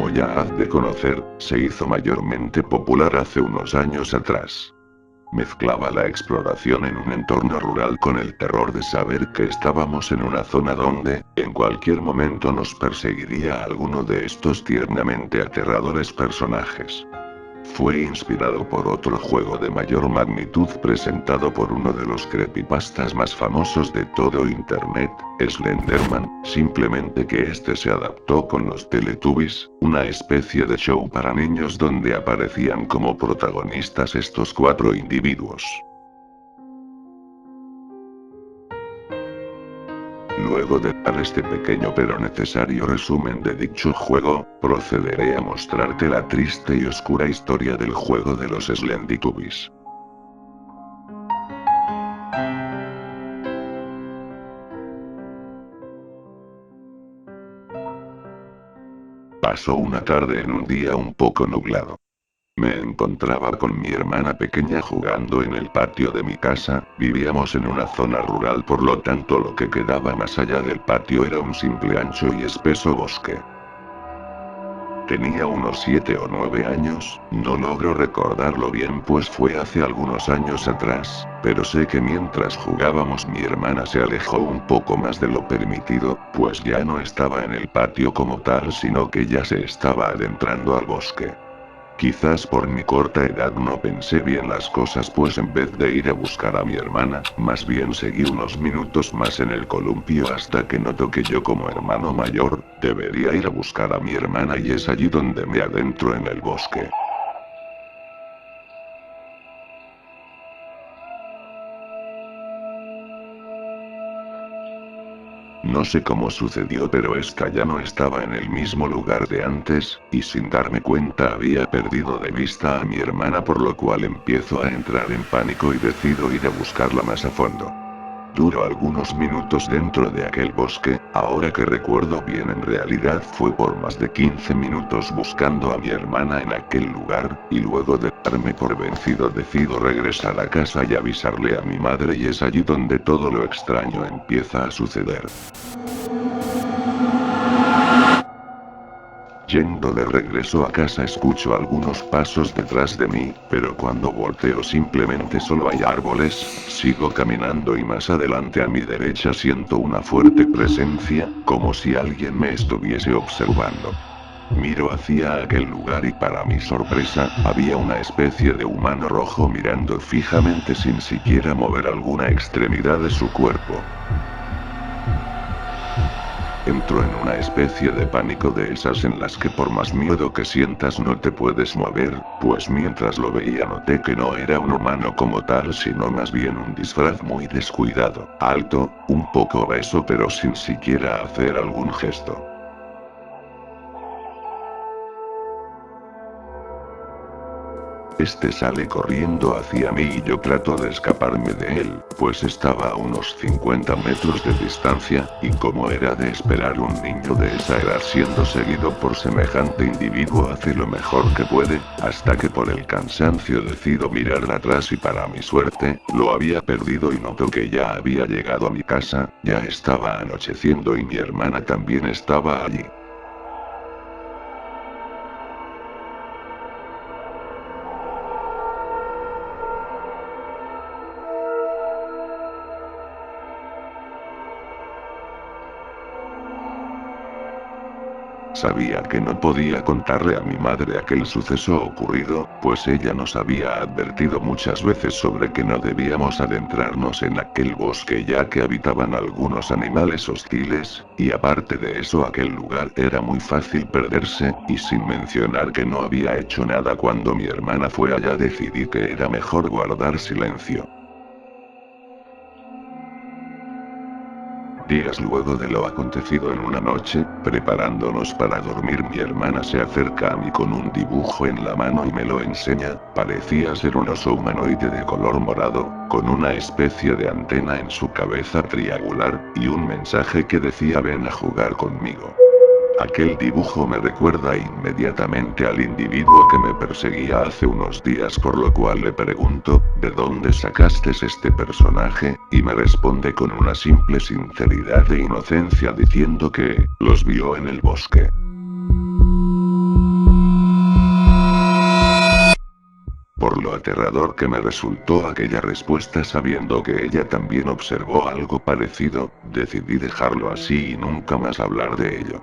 como ya has de conocer, se hizo mayormente popular hace unos años atrás. Mezclaba la exploración en un entorno rural con el terror de saber que estábamos en una zona donde, en cualquier momento nos perseguiría alguno de estos tiernamente aterradores personajes. Fue inspirado por otro juego de mayor magnitud presentado por uno de los creepypastas más famosos de todo internet, Slenderman, simplemente que este se adaptó con los Teletubbies, una especie de show para niños donde aparecían como protagonistas estos 4 individuos. Luego de dar este pequeño pero necesario resumen de dicho juego, procederé a mostrarte la triste y oscura historia del juego de los Slendytubbies. Pasó una tarde en un día un poco nublado. Me encontraba con mi hermana pequeña jugando en el patio de mi casa. Vivíamos en una zona rural, por lo tanto lo que quedaba más allá del patio era un simple ancho y espeso bosque. Tenía unos 7 o 9 años, no logro recordarlo bien pues fue hace algunos años atrás, pero sé que mientras jugábamos mi hermana se alejó un poco más de lo permitido, pues ya no estaba en el patio como tal sino que ya se estaba adentrando al bosque. Quizás por mi corta edad no pensé bien las cosas pues en vez de ir a buscar a mi hermana, más bien seguí unos minutos más en el columpio hasta que noto que yo como hermano mayor, debería ir a buscar a mi hermana y es allí donde me adentro en el bosque. No sé cómo sucedió pero esta ya no estaba en el mismo lugar de antes, y sin darme cuenta había perdido de vista a mi hermana por lo cual empiezo a entrar en pánico y decido ir a buscarla más a fondo. Duró algunos minutos dentro de aquel bosque, ahora que recuerdo bien en realidad fue por más de 15 minutos buscando a mi hermana en aquel lugar, y luego de darme por vencido decido regresar a casa y avisarle a mi madre y es allí donde todo lo extraño empieza a suceder. Yendo de regreso a casa escucho algunos pasos detrás de mí, pero cuando volteo simplemente solo hay árboles, sigo caminando y más adelante a mi derecha siento una fuerte presencia, como si alguien me estuviese observando. Miro hacia aquel lugar y para mi sorpresa, había una especie de humano rojo mirando fijamente sin siquiera mover alguna extremidad de su cuerpo. Entro en una especie de pánico de esas en las que por más miedo que sientas no te puedes mover, pues mientras lo veía noté que no era un humano como tal sino más bien un disfraz muy descuidado, alto, un poco obeso pero sin siquiera hacer algún gesto. Este sale corriendo hacia mí y yo trato de escaparme de él, pues estaba a unos 50 metros de distancia, y como era de esperar un niño de esa edad siendo seguido por semejante individuo hace lo mejor que puede, hasta que por el cansancio decido mirar atrás y para mi suerte, lo había perdido y noto que ya había llegado a mi casa, ya estaba anocheciendo y mi hermana también estaba allí. Sabía que no podía contarle a mi madre aquel suceso ocurrido, pues ella nos había advertido muchas veces sobre que no debíamos adentrarnos en aquel bosque ya que habitaban algunos animales hostiles, y aparte de eso aquel lugar era muy fácil perderse, y sin mencionar que no había hecho nada cuando mi hermana fue allá decidí que era mejor guardar silencio. Días luego de lo acontecido en una noche, preparándonos para dormir mi hermana se acerca a mí con un dibujo en la mano y me lo enseña, parecía ser un oso humanoide de color morado, con una especie de antena en su cabeza triangular, y un mensaje que decía ven a jugar conmigo. Aquel dibujo me recuerda inmediatamente al individuo que me perseguía hace unos días por lo cual le pregunto, ¿de dónde sacaste este personaje? Y me responde con una simple sinceridad e inocencia diciendo que, los vio en el bosque. por lo aterrador que me resultó aquella respuesta sabiendo que ella también observó algo parecido, decidí dejarlo así y nunca más hablar de ello.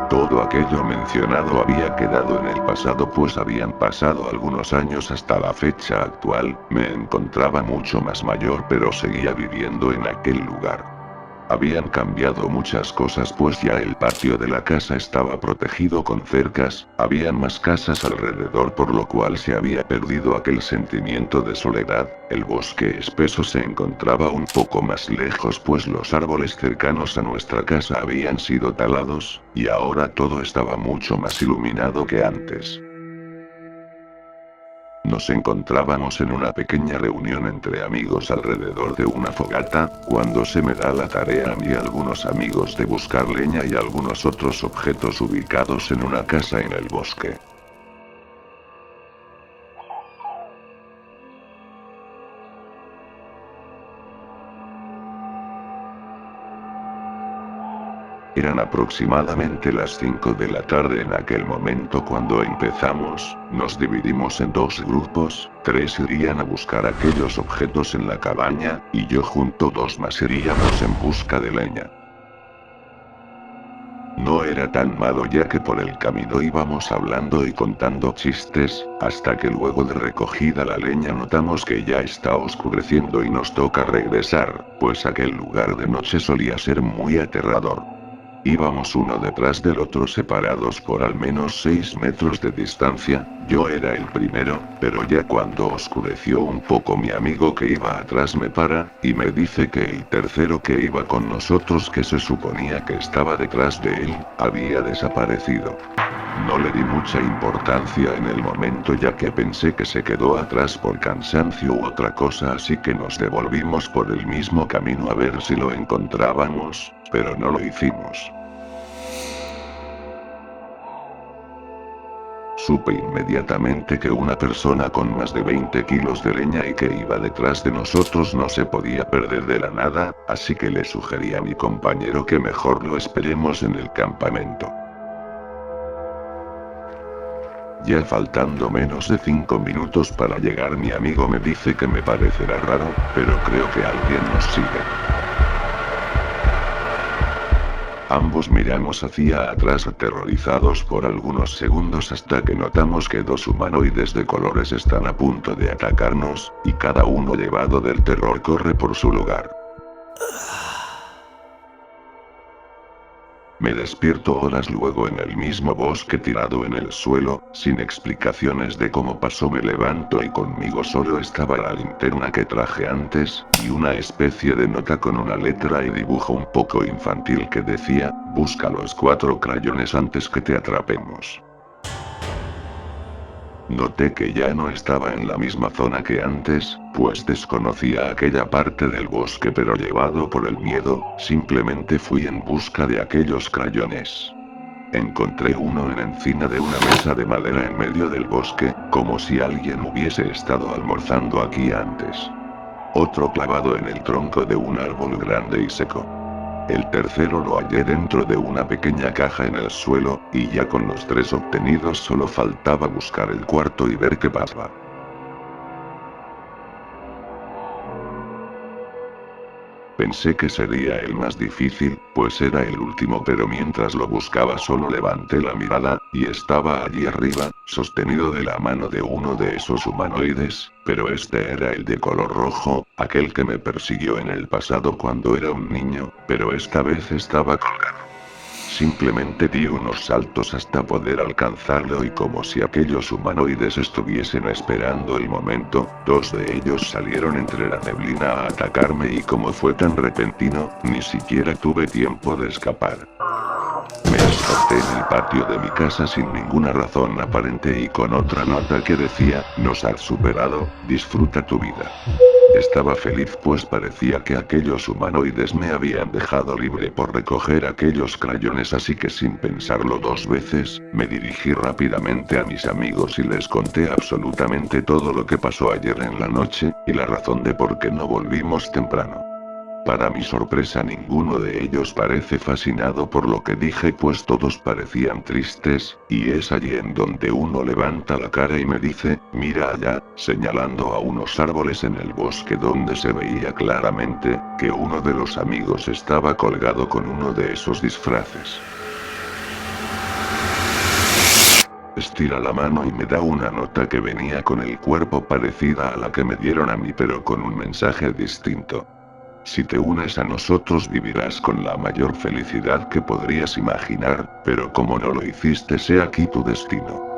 Todo aquello mencionado había quedado en el pasado pues habían pasado algunos años hasta la fecha actual, me encontraba mucho más mayor pero seguía viviendo en aquel lugar. Habían cambiado muchas cosas pues ya el patio de la casa estaba protegido con cercas, habían más casas alrededor por lo cual se había perdido aquel sentimiento de soledad, el bosque espeso se encontraba un poco más lejos pues los árboles cercanos a nuestra casa habían sido talados, y ahora todo estaba mucho más iluminado que antes. Nos encontrábamos en una pequeña reunión entre amigos alrededor de una fogata, cuando se me da la tarea a mí y a algunos amigos de buscar leña y algunos otros objetos ubicados en una casa en el bosque. Eran aproximadamente las 5 de la tarde en aquel momento cuando empezamos, nos dividimos en dos grupos, 3 irían a buscar aquellos objetos en la cabaña, y yo junto 2 más iríamos en busca de leña. No era tan malo ya que por el camino íbamos hablando y contando chistes, hasta que luego de recogida la leña notamos que ya está oscureciendo y nos toca regresar, pues aquel lugar de noche solía ser muy aterrador. Íbamos uno detrás del otro separados por al menos 6 metros de distancia, yo era el primero, pero ya cuando oscureció un poco mi amigo que iba atrás me para, y me dice que el tercero que iba con nosotros que se suponía que estaba detrás de él, había desaparecido. No le di mucha importancia en el momento ya que pensé que se quedó atrás por cansancio u otra cosa así que nos devolvimos por el mismo camino a ver si lo encontrábamos, pero no lo hicimos. Supe inmediatamente que una persona con más de 20 kilos de leña y que iba detrás de nosotros no se podía perder de la nada, así que le sugerí a mi compañero que mejor lo esperemos en el campamento. Ya faltando menos de 5 minutos para llegar mi amigo me dice que me parecerá raro, pero creo que alguien nos sigue. Ambos miramos hacia atrás aterrorizados por algunos segundos hasta que notamos que 2 humanoides de colores están a punto de atacarnos, y cada uno llevado del terror corre por su lugar. Me despierto horas luego en el mismo bosque tirado en el suelo, sin explicaciones de cómo pasó me levanto y conmigo solo estaba la linterna que traje antes, y una especie de nota con una letra y dibujo un poco infantil que decía, busca los 4 crayones antes que te atrapemos. Noté que ya no estaba en la misma zona que antes, pues desconocía aquella parte del bosque pero llevado por el miedo, simplemente fui en busca de aquellos crayones. Encontré uno en encina de una mesa de madera en medio del bosque, como si alguien hubiese estado almorzando aquí antes. Otro clavado en el tronco de un árbol grande y seco. El tercero lo hallé dentro de una pequeña caja en el suelo, y ya con los 3 obtenidos solo faltaba buscar el cuarto y ver qué pasaba. Pensé que sería el más difícil, pues era el último pero mientras lo buscaba solo levanté la mirada, y estaba allí arriba, sostenido de la mano de uno de esos humanoides, pero este era el de color rojo, aquel que me persiguió en el pasado cuando era un niño, pero esta vez estaba colgado. Simplemente di unos saltos hasta poder alcanzarlo y como si aquellos humanoides estuviesen esperando el momento, 2 de ellos salieron entre la neblina a atacarme y como fue tan repentino, ni siquiera tuve tiempo de escapar. Me escapé en el patio de mi casa sin ninguna razón aparente y con otra nota que decía, nos has superado, disfruta tu vida. Estaba feliz pues parecía que aquellos humanoides me habían dejado libre por recoger aquellos crayones así que sin pensarlo 2 veces, me dirigí rápidamente a mis amigos y les conté absolutamente todo lo que pasó ayer en la noche, y la razón de por qué no volvimos temprano. Para mi sorpresa ninguno de ellos parece fascinado por lo que dije, pues todos parecían tristes, y es allí en donde uno levanta la cara y me dice, mira allá, señalando a unos árboles en el bosque donde se veía claramente, que uno de los amigos estaba colgado con uno de esos disfraces. Estira la mano y me da una nota que venía con el cuerpo parecida a la que me dieron a mí, pero con un mensaje distinto. Si te unes a nosotros vivirás con la mayor felicidad que podrías imaginar, pero como no lo hiciste, sé aquí tu destino.